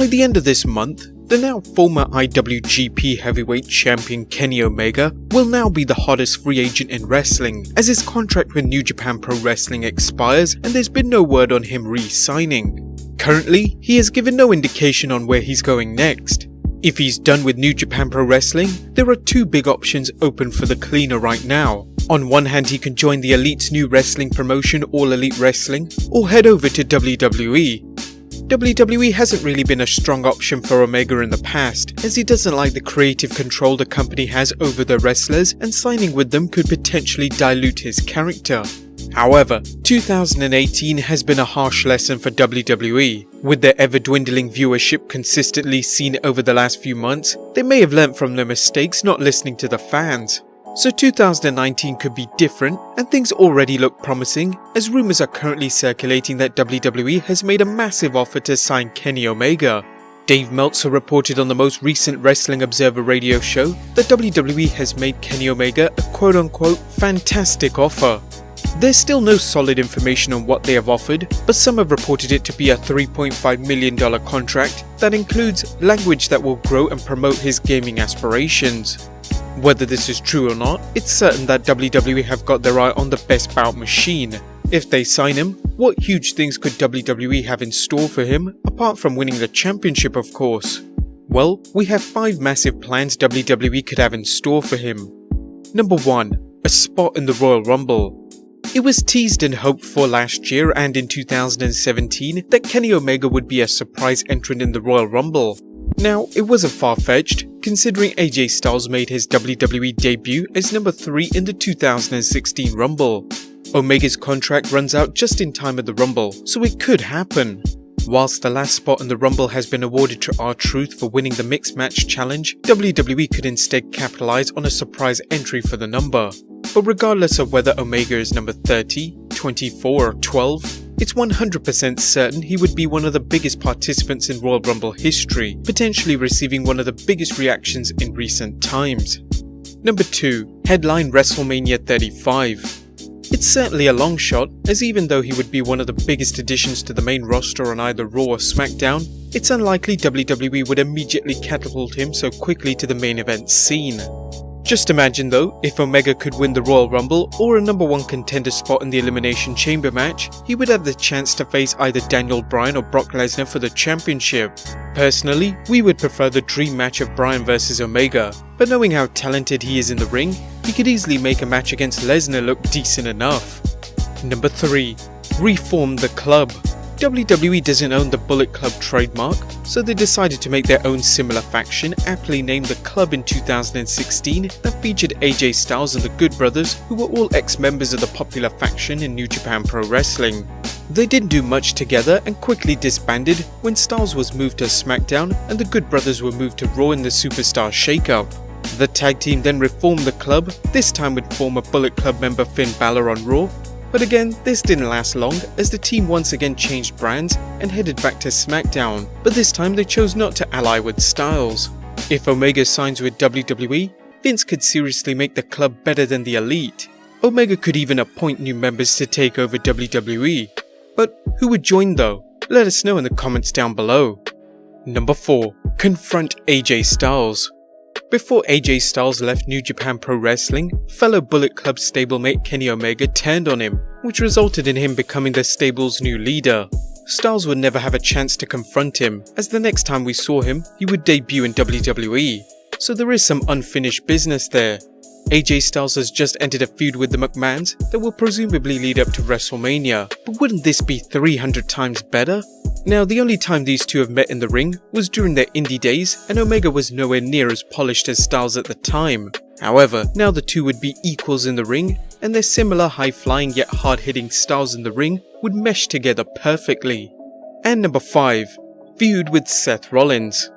By the end of this month, the now former IWGP Heavyweight Champion Kenny Omega will now be the hottest free agent in wrestling, as his contract with New Japan Pro Wrestling expires and there's been no word on him re-signing. Currently, he has given no indication on where he's going next. If he's done with New Japan Pro Wrestling, there are two big options open for the cleaner right now. On one hand, he can join the Elite's new wrestling promotion, All Elite Wrestling, or head over to WWE. WWE hasn't really been a strong option for Omega in the past, as he doesn't like the creative control the company has over their wrestlers, and signing with them could potentially dilute his character. However, 2018 has been a harsh lesson for WWE. With their ever-dwindling viewership consistently seen over the last few months, they may have learnt from their mistakes not listening to the fans. So 2019 could be different, and things already look promising, as rumours are currently circulating that WWE has made a massive offer to sign Kenny Omega. Dave Meltzer reported on the most recent Wrestling Observer radio show that WWE has made Kenny Omega a quote-unquote fantastic offer. There's still no solid information on what they have offered, but some have reported it to be a $3.5 million contract that includes language that will grow and promote his gaming aspirations. Whether this is true or not, it's certain that WWE have got their eye on the best bout machine. If they sign him, what huge things could WWE have in store for him, apart from winning the championship of course? Well, we have 5 massive plans WWE could have in store for him. Number 1. A spot in the Royal Rumble. It was teased and hoped for last year and in 2017 that Kenny Omega would be a surprise entrant in the Royal Rumble. Now, it wasn't far-fetched, considering AJ Styles made his WWE debut as number 3 in the 2016 Rumble. Omega's contract runs out just in time of the Rumble, so it could happen. Whilst the last spot in the Rumble has been awarded to R-Truth for winning the Mixed Match Challenge, WWE could instead capitalise on a surprise entry for the number. But regardless of whether Omega is number 30, 24 or 12, it's 100% certain he would be one of the biggest participants in Royal Rumble history, potentially receiving one of the biggest reactions in recent times. Number 2. Headline WrestleMania 35. It's certainly a long shot, as even though he would be one of the biggest additions to the main roster on either Raw or SmackDown, it's unlikely WWE would immediately catapult him so quickly to the main event scene. Just imagine though, if Omega could win the Royal Rumble or a number 1 contender spot in the Elimination Chamber match, he would have the chance to face either Daniel Bryan or Brock Lesnar for the championship. Personally, we would prefer the dream match of Bryan vs Omega, but knowing how talented he is in the ring, he could easily make a match against Lesnar look decent enough. Number 3. Reform the club. WWE doesn't own the Bullet Club trademark, so they decided to make their own similar faction, aptly named The Club in 2016, that featured AJ Styles and the Good Brothers, who were all ex-members of the popular faction in New Japan Pro Wrestling. They didn't do much together and quickly disbanded when Styles was moved to SmackDown and the Good Brothers were moved to Raw in the Superstar Shakeup. The tag team then reformed the club, this time with former Bullet Club member Finn Balor on Raw. But again, this didn't last long, as the team once again changed brands and headed back to SmackDown, but this time they chose not to ally with Styles. If Omega signs with WWE, Vince could seriously make the club better than the Elite. Omega could even appoint new members to take over WWE. But who would join though? Let us know in the comments down below. Number 4. Confront AJ Styles. Before AJ Styles left New Japan Pro Wrestling, fellow Bullet Club stablemate Kenny Omega turned on him, which resulted in him becoming the stable's new leader. Styles would never have a chance to confront him, as the next time we saw him, he would debut in WWE. So there is some unfinished business there. AJ Styles has just entered a feud with the McMahons that will presumably lead up to WrestleMania, but wouldn't this be 300 times better? Now, the only time these two have met in the ring was during their indie days, and Omega was nowhere near as polished as Styles at the time. However, now the two would be equals in the ring, and their similar high-flying yet hard-hitting styles in the ring would mesh together perfectly. And number 5. Feud with Seth Rollins.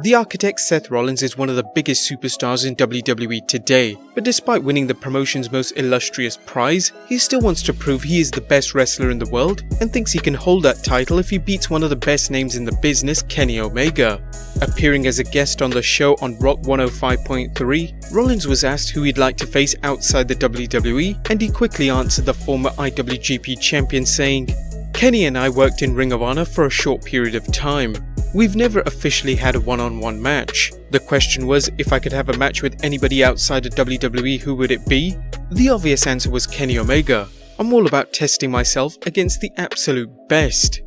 The Architect Seth Rollins is one of the biggest superstars in WWE today, but despite winning the promotion's most illustrious prize, he still wants to prove he is the best wrestler in the world and thinks he can hold that title if he beats one of the best names in the business, Kenny Omega. Appearing as a guest on the show on Rock 105.3, Rollins was asked who he'd like to face outside the WWE, and he quickly answered the former IWGP champion saying, "Kenny and I worked in Ring of Honor for a short period of time. We've never officially had a one-on-one match. The question was, if I could have a match with anybody outside of WWE, who would it be? The obvious answer was Kenny Omega. I'm all about testing myself against the absolute best.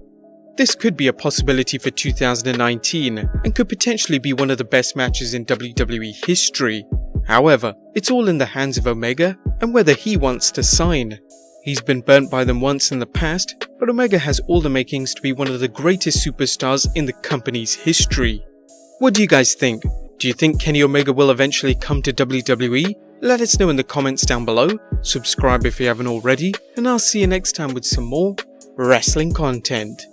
This could be a possibility for 2019 and could potentially be one of the best matches in WWE history. However, it's all in the hands of Omega and whether he wants to sign. He's been burnt by them once in the past, but Omega has all the makings to be one of the greatest superstars in the company's history. What do you guys think? Do you think Kenny Omega will eventually come to WWE? Let us know in the comments down below, subscribe if you haven't already, and I'll see you next time with some more wrestling content.